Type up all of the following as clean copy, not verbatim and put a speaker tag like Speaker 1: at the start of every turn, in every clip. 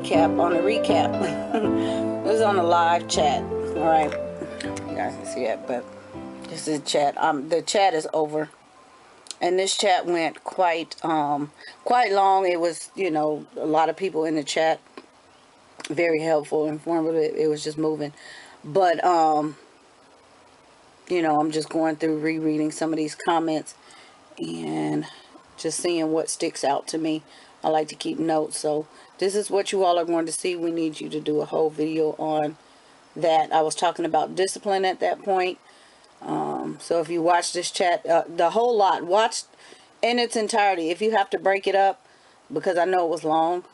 Speaker 1: recap on the recap. This is on the live chat. All right, you guys can see it, but this is chat. The chat is over, and this chat went quite long. It was, you know, a lot of people in the chat, very helpful, informative. It was just moving, but you know, I'm just going through rereading some of these comments and just seeing what sticks out to me. I like to keep notes, so this is what you all are going to see. We need you to do a whole video on that. I was talking about discipline at that point. So if you watch this chat, the whole lot, watch in its entirety. If you have to break it up, because I know it was long,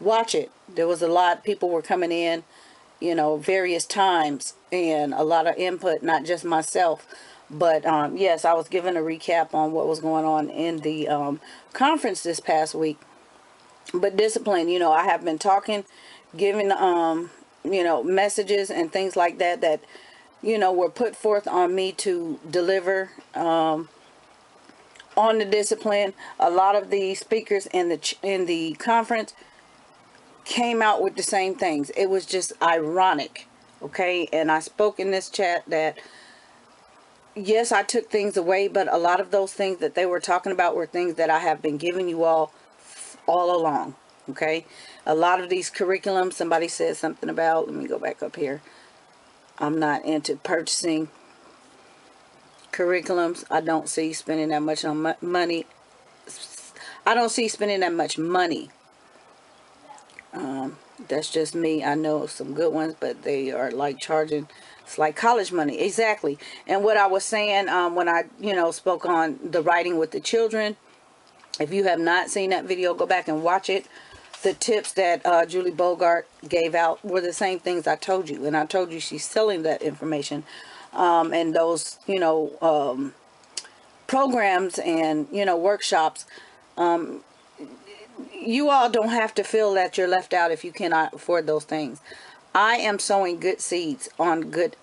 Speaker 1: watch it. There was a lot. People were coming in, you know, various times, and a lot of input, not just myself. But yes, I was giving a recap on what was going on in the conference this past week. But discipline, you know, I have been talking, giving you know, messages and things like that that, you know, were put forth on me to deliver on the discipline. A lot of the speakers in the conference came out with the same things. It was just ironic, okay? And I spoke in this chat that yes, I took things away, but a lot of those things that they were talking about were things that I have been giving you all along, okay? A lot of these curriculums, somebody said something about, let me go back up here. I'm not into purchasing curriculums. I don't see spending that much on money. I don't see spending that much money. That's just me. I know some good ones, but they are like charging, it's like college money. Exactly. And what I was saying when I, you know, spoke on the writing with the children, if you have not seen that video, go back and watch it. The tips that Julie Bogart gave out were the same things I told you. And I told you she's selling that information. And those, you know, programs and, you know, workshops, you all don't have to feel that you're left out if you cannot afford those things. I am sowing good seeds on good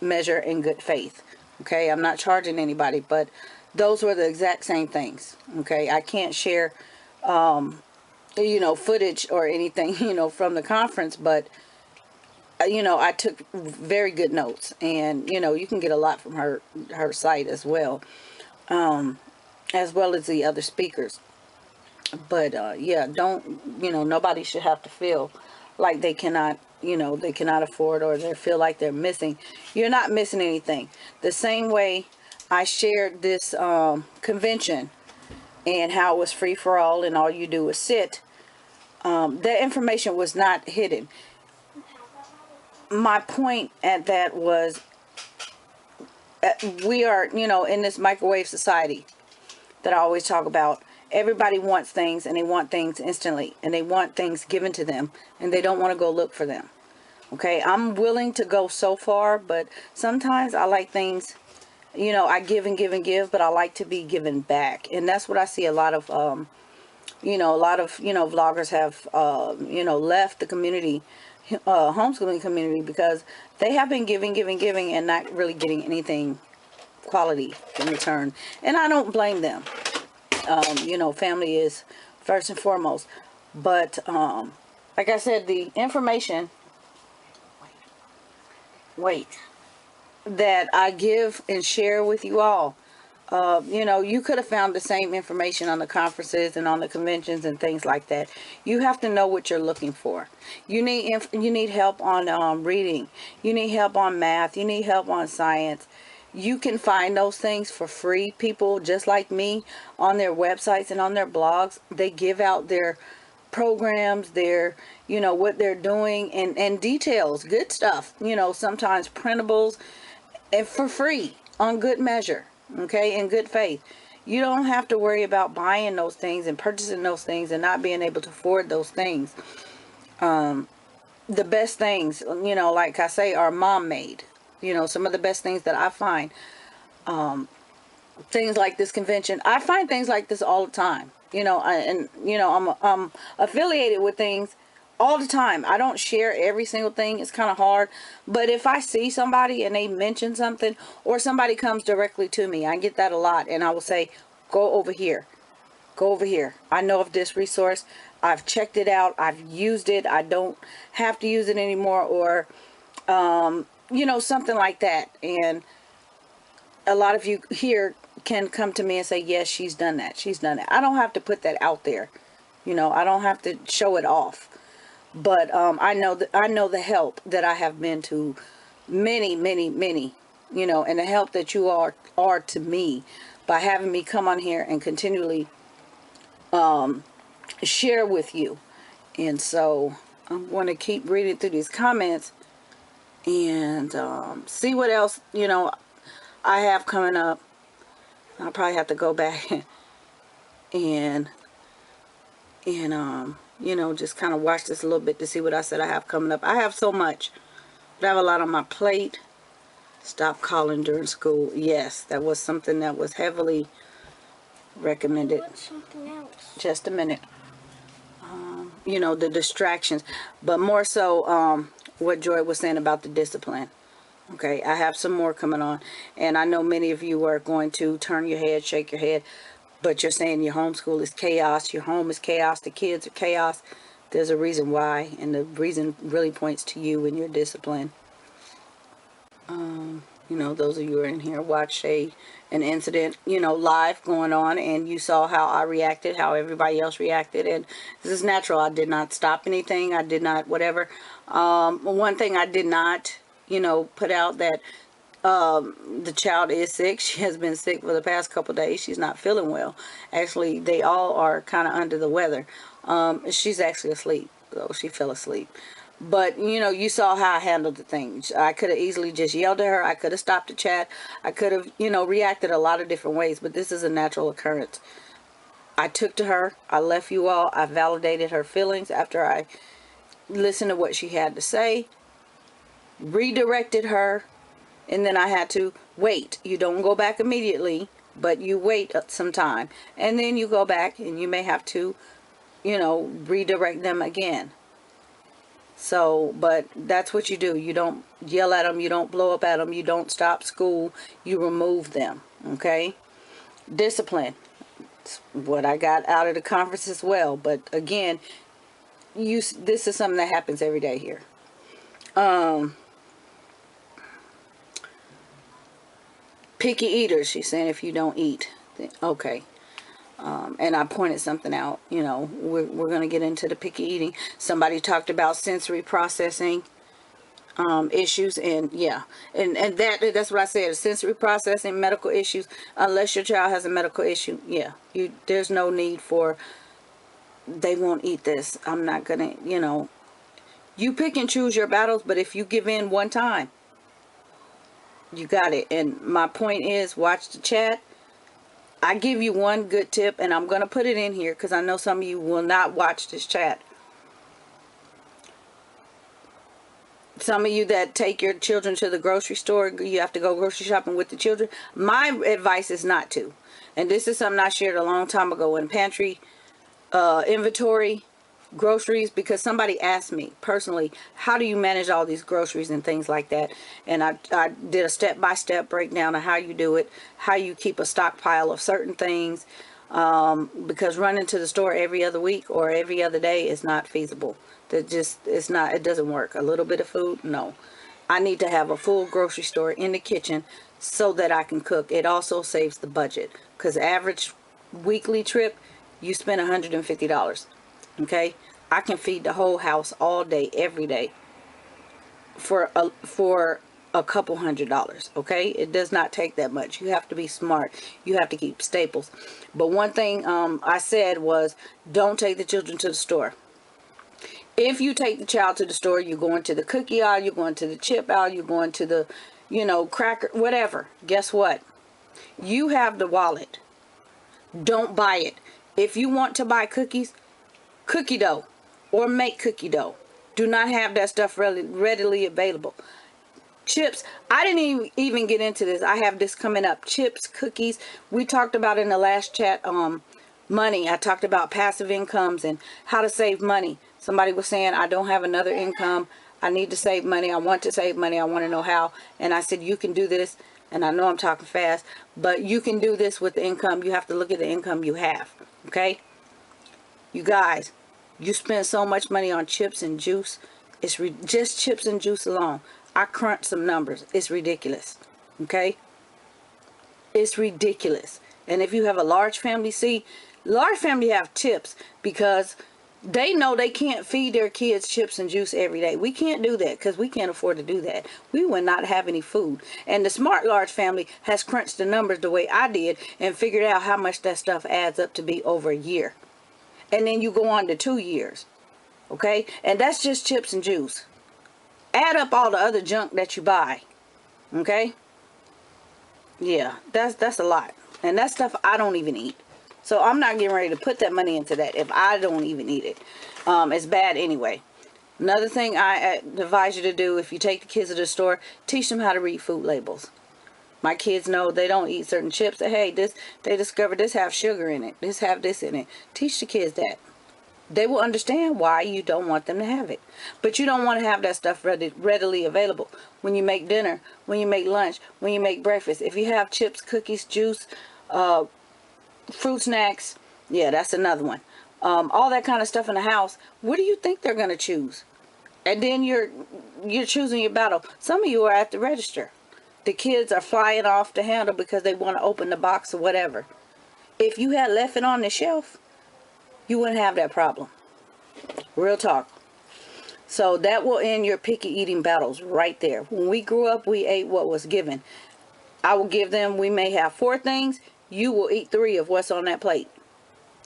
Speaker 1: measure and good faith. Okay, I'm not charging anybody, but those were the exact same things. Okay, I can't share, you know, footage or anything, you know, from the conference, but you know, I took very good notes, and you know, you can get a lot from her site as well as the other speakers. But yeah, don't, you know, nobody should have to feel like they cannot, you know, they cannot afford, or they feel like they're missing. You're not missing anything. The same way I shared this convention and how it was free for all and all you do is sit, that information was not hidden. My point at that was we are, you know, in this microwave society that I always talk about. Everybody wants things, and they want things instantly, and they want things given to them, and they don't want to go look for them. Okay, I'm willing to go so far, but sometimes I like things, you know, I give and give and give, but I like to be given back. And that's what I see a lot of, you know, vloggers have, you know, left the community, homeschooling community, because they have been giving and not really getting anything quality in return. And I don't blame them. You know, family is first and foremost. But like I said, the information that I give and share with you all, you know, you could have found the same information on the conferences and on the conventions and things like that. You have to know what you're looking for. You need help on reading. You need help on math. You need help on science. You can find those things for free. People just like me on their websites and on their blogs, they give out their programs, their, you know, what they're doing, and details, good stuff, you know, sometimes printables, and for free on good measure, okay, in good faith. You don't have to worry about buying those things and purchasing those things and not being able to afford those things. The best things, you know, like I say, are mom made. You know, some of the best things that I find, things like this convention, I find things like this all the time. You know, and you know, I'm affiliated with things all the time. I don't share every single thing. It's kind of hard. But if I see somebody and they mention something, or somebody comes directly to me, I get that a lot, and I will say, go over here. go over here. I know of this resource. I've checked it out. I've used it. I don't have to use it anymore, or you know, something like that. And a lot of you here can come to me and say, yes, she's done that. She's done it. I don't have to put that out there. You know, I don't have to show it off. But I know the help that I have been to many, many, many, you know, and the help that you are to me by having me come on here and continually share with you. And so I'm going to keep reading through these comments and see what else, you know, I have coming up. I'll probably have to go back and you know, just kind of watch this a little bit to see what I said I have coming up. I have so much, but I have a lot on my plate. Stop calling during school. Yes, that was something that was heavily recommended.
Speaker 2: What's something else?
Speaker 1: Just a minute. You know, the distractions, but more so what Joy was saying about the discipline. Okay, I have some more coming on, and I know many of you are going to turn your head, shake your head, but you're saying your homeschool is chaos, your home is chaos, the kids are chaos. There's a reason why, and the reason really points to you and your discipline. You know, those of you who are in here watched an incident, you know, live going on, and you saw how I reacted, how everybody else reacted, and this is natural. I did not stop anything. I did not whatever. One thing I did not, you know, put out that the child is sick. She has been sick for the past couple of days. She's not feeling well. Actually, they all are kind of under the weather. She's actually asleep, so she fell asleep. But, you know, you saw how I handled the things. I could have easily just yelled at her. I could have stopped the chat. I could have, you know, reacted a lot of different ways. But this is a natural occurrence. I took to her. I left you all. I validated her feelings after I listened to what she had to say. Redirected her. And then I had to wait. You don't go back immediately, but you wait some time. And then you go back and you may have to, you know, redirect them again. So, but that's what you do. You don't yell at them. You don't blow up at them. You don't stop school. You remove them. Okay? Discipline. It's what I got out of the conference as well. But again, this is something that happens every day here. Picky eaters, she's saying, if you don't eat. Okay. And I pointed something out, you know, we're going to get into the picky eating. Somebody talked about sensory processing issues, and yeah, and that's what I said, sensory processing, medical issues. Unless your child has a medical issue, yeah, there's no need for, they won't eat this, I'm not going to, you know, you pick and choose your battles, but if you give in one time, you got it. And my point is, watch the chat. I give you one good tip, and I'm going to put it in here because I know some of you will not watch this chat. Some of you that take your children to the grocery store, you have to go grocery shopping with the children. My advice is not to. And this is something I shared a long time ago in pantry inventory, groceries, because somebody asked me personally, how do you manage all these groceries and things like that? And I did a step-by-step breakdown of how you do it, how you keep a stockpile of certain things, because running to the store every other week or every other day is not feasible. It doesn't work. A little bit of food, no. I need to have a full grocery store in the kitchen so that I can cook. It also saves the budget, because average weekly trip, you spend $150. Okay, I can feed the whole house all day, every day, for a couple $100. Okay, it does not take that much. You have to be smart. You have to keep staples. But one thing I said was, don't take the children to the store. If you take the child to the store, you're going to the cookie aisle, you're going to the chip aisle, you're going to the, you know, cracker, whatever. Guess what? You have the wallet. Don't buy it. If you want to buy cookies, cookie dough, or make cookie dough. Do not have that stuff readily available. Chips, I didn't even get into this. I have this coming up. Chips, cookies. We talked about in the last chat, money. I talked about passive incomes and how to save money. Somebody was saying, I don't have another income. I need to save money. I want to save money. I want to know how. And I said, you can do this. And I know I'm talking fast, but you can do this with the income. You have to look at the income you have. Okay? You guys, you spend so much money on chips and juice. It's just chips and juice alone. I crunched some numbers. It's ridiculous. Okay? It's ridiculous. And if you have a large family, see, large family have tips because they know they can't feed their kids chips and juice every day. We can't do that because we can't afford to do that. We would not have any food. And the smart large family has crunched the numbers the way I did and figured out how much that stuff adds up to be over a year. And then you go on to 2 years. Okay? And that's just chips and juice. Add up all the other junk that you buy. Okay? Yeah, that's a lot. And that stuff I don't even eat. So I'm not getting ready to put that money into that if I don't even eat it. It's bad anyway. Another thing I advise you to do if you take the kids to the store, teach them how to read food labels. My kids know they don't eat certain chips. Hey, they discovered this have sugar in it. This have this in it. Teach the kids that. They will understand why you don't want them to have it. But you don't want to have that stuff readily available. When you make dinner, when you make lunch, when you make breakfast. If you have chips, cookies, juice, fruit snacks, yeah, that's another one. All that kind of stuff in the house, what do you think they're going to choose? And then you're choosing your battle. Some of you are at the register. The kids are flying off the handle because they want to open the box or whatever. If you had left it on the shelf, you wouldn't have that problem. Real talk. So that will end your picky eating battles right there. When we grew up, we ate what was given. I will give them, we may have 4 things. You will eat 3 of what's on that plate.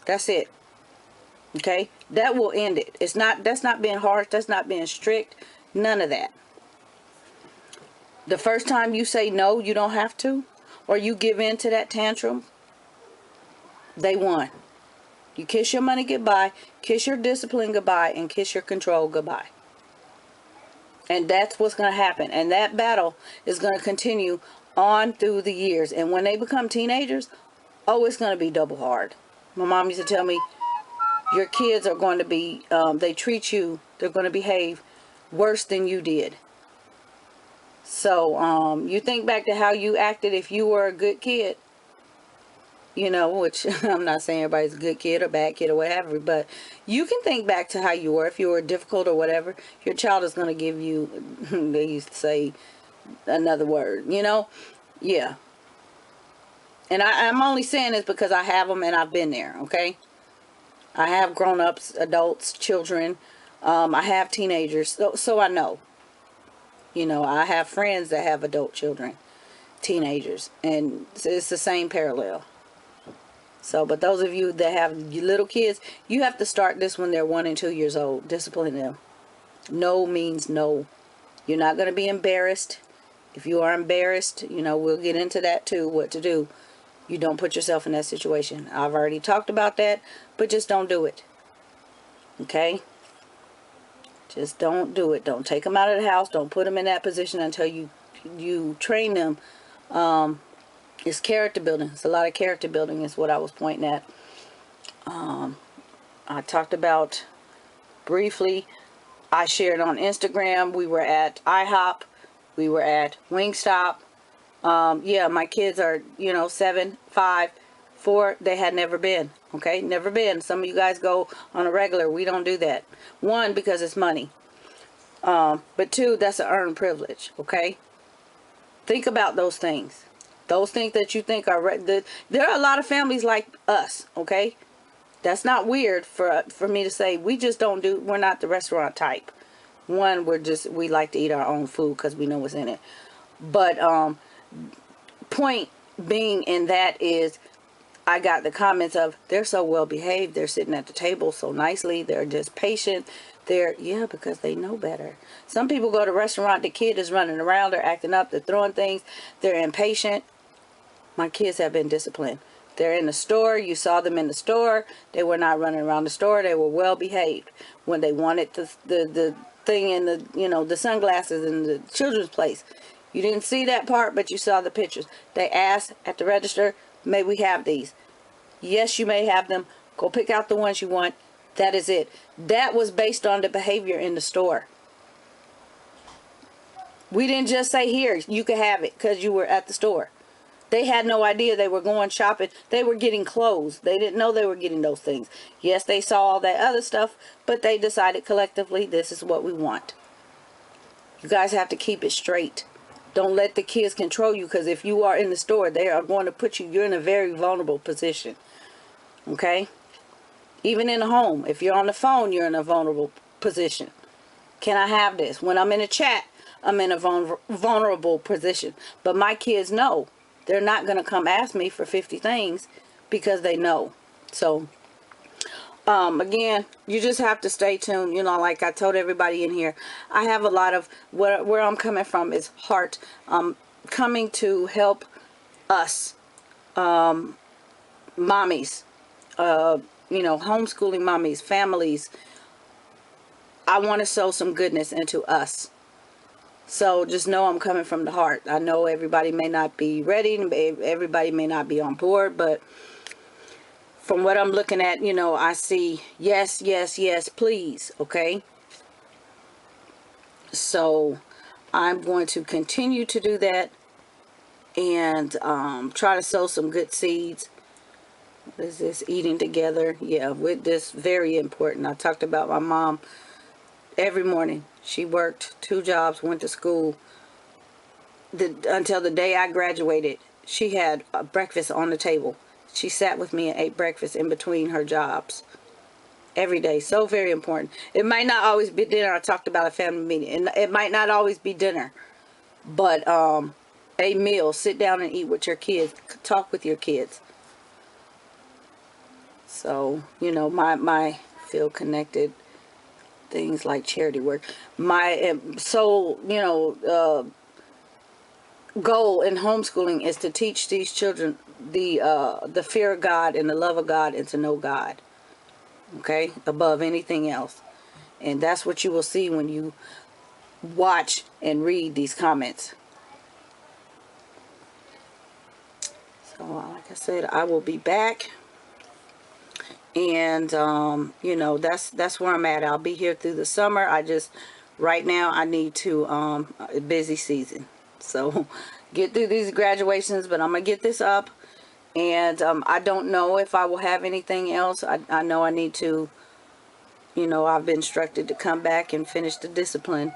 Speaker 1: That's it. Okay? That will end it. That's not being harsh. That's not being strict. None of that. The first time you say no, you don't have to, or you give in to that tantrum, they won. You kiss your money goodbye, kiss your discipline goodbye, and kiss your control goodbye. And that's what's going to happen. And that battle is going to continue on through the years. And when they become teenagers, oh, it's going to be double hard. My mom used to tell me, your kids are going to be, they treat you, they're going to behave worse than you did. So you think back to how you acted if you were a good kid. You know, which I'm not saying everybody's a good kid or bad kid or whatever, but you can think back to how you were. If you were difficult or whatever, your child is going to give you, they used to say another word, you know? Yeah. And I'm only saying this because I have them and I've been there, okay? I have grown-ups, adults, children. I have teenagers, so I know. You know, I have friends that have adult children, teenagers, and it's the same parallel. So, but those of you that have little kids, you have to start this when they're 1 and 2 years old. Discipline them. No means no. You're not going to be embarrassed. If you are embarrassed, you know, we'll get into that too, what to do. You don't put yourself in that situation. I've already talked about that, but just don't do it. Okay? Just don't do it. Don't take them out of the house. Don't put them in that position until you train them. It's character building. It's a lot of character building is what I was pointing at. I talked about briefly. I shared on Instagram. We were at IHOP. We were at Wingstop. Yeah, my kids are, 7, 5, 4. They had never been. Okay, never been. Some of you guys go on a regular. We don't do that. 1, because it's money. But 2, that's an earned privilege. Okay, think about those things. Those things that you think are there are a lot of families like us, okay? That's not weird for me to say. We just don't do, we're not the restaurant type. 1, we like to eat our own food because we know what's in it. But point being in that is, I got the comments of, they're so well behaved, they're sitting at the table so nicely, they're just patient. Yeah, because they know better. Some people go to a restaurant, the kid is running around, they're acting up, they're throwing things, they're impatient. My kids have been disciplined. They're in the store. You saw them in the store. They were not running around the store. They were well behaved. When they wanted the thing in the sunglasses in the children's place, you didn't see that part, but you saw the pictures. They asked at the register, may we have these? Yes, you may have them. Go pick out the ones you want. That is it. That was based on the behavior in the store. We didn't just say, here, you can have it because you were at the store. They had no idea they were going shopping. They were getting clothes. They didn't know they were getting those things. Yes, they saw all that other stuff, but they decided collectively, this is what we want. You guys have to keep it straight. Don't let the kids control you, because if you are in the store, they are going to put you, you're in a very vulnerable position. Okay? Even in a home, if you're on the phone, you're in a vulnerable position. Can I have this? When I'm in a chat, I'm in a vulnerable position. But my kids know. They're not going to come ask me for 50 things because they know. So, again, you just have to stay tuned. You know, like I told everybody in here, I have a lot of, where I'm coming from is heart. Coming to help us, mommies, you know, homeschooling mommies, families. I want to sow some goodness into us. So just know I'm coming from the heart. I know everybody may not be ready, everybody may not be on board, but from what I'm looking at, you know, I see yes, yes, yes, please, okay? So I'm going to continue to do that and try to sow some good seeds. What is this? Eating together. Yeah, with this, very important. I talked about my mom every morning. She worked 2 jobs, went to school. Until the day I graduated, she had a breakfast on the table. She sat with me and ate breakfast in between her jobs. Every day. So very important. It might not always be dinner. I talked about a family meeting. And it might not always be dinner. But a meal. Sit down and eat with your kids. Talk with your kids. So, you know, my feel connected things like charity work. My sole, you know, goal in homeschooling is to teach these children the fear of God and the love of God, and to know God. Okay, above anything else. And that's what you will see when you watch and read these comments. So, like I said, I will be back. And you know, that's where I'm at. I'll be here through the summer. Right now I need to busy season, so get through these graduations, but I'm gonna get this up. And I don't know if I will have anything else. I know I need to, you know, I've been instructed to come back and finish the discipline.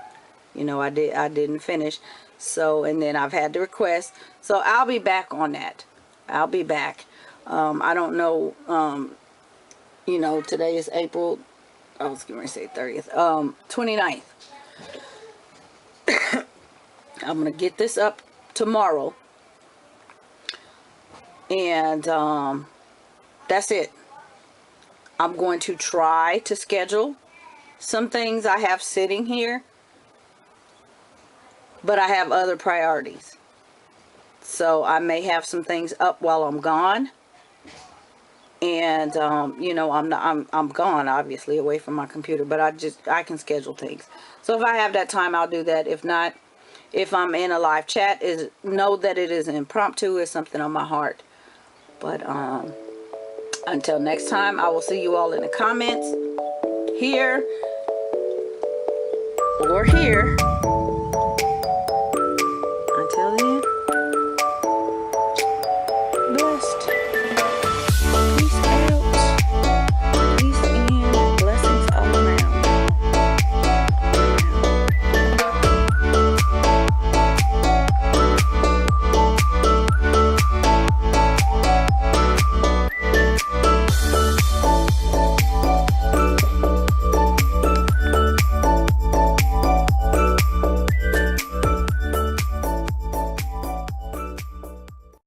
Speaker 1: You know, I didn't finish. So, and then I've had the request, so I'll be back on that. I'll be back. I don't know, you know, today is April, I was going to say 30th, 29th. I'm going to get this up tomorrow. And that's it. I'm going to try to schedule some things I have sitting here, but I have other priorities. So I may have some things up while I'm gone. And you know, I'm gone, obviously, away from my computer, but I can schedule things. So if I have that time, I'll do that. If not, if I'm in a live chat, know that it is impromptu. It's something on my heart. But until next time, I will see you all in the comments, here or here.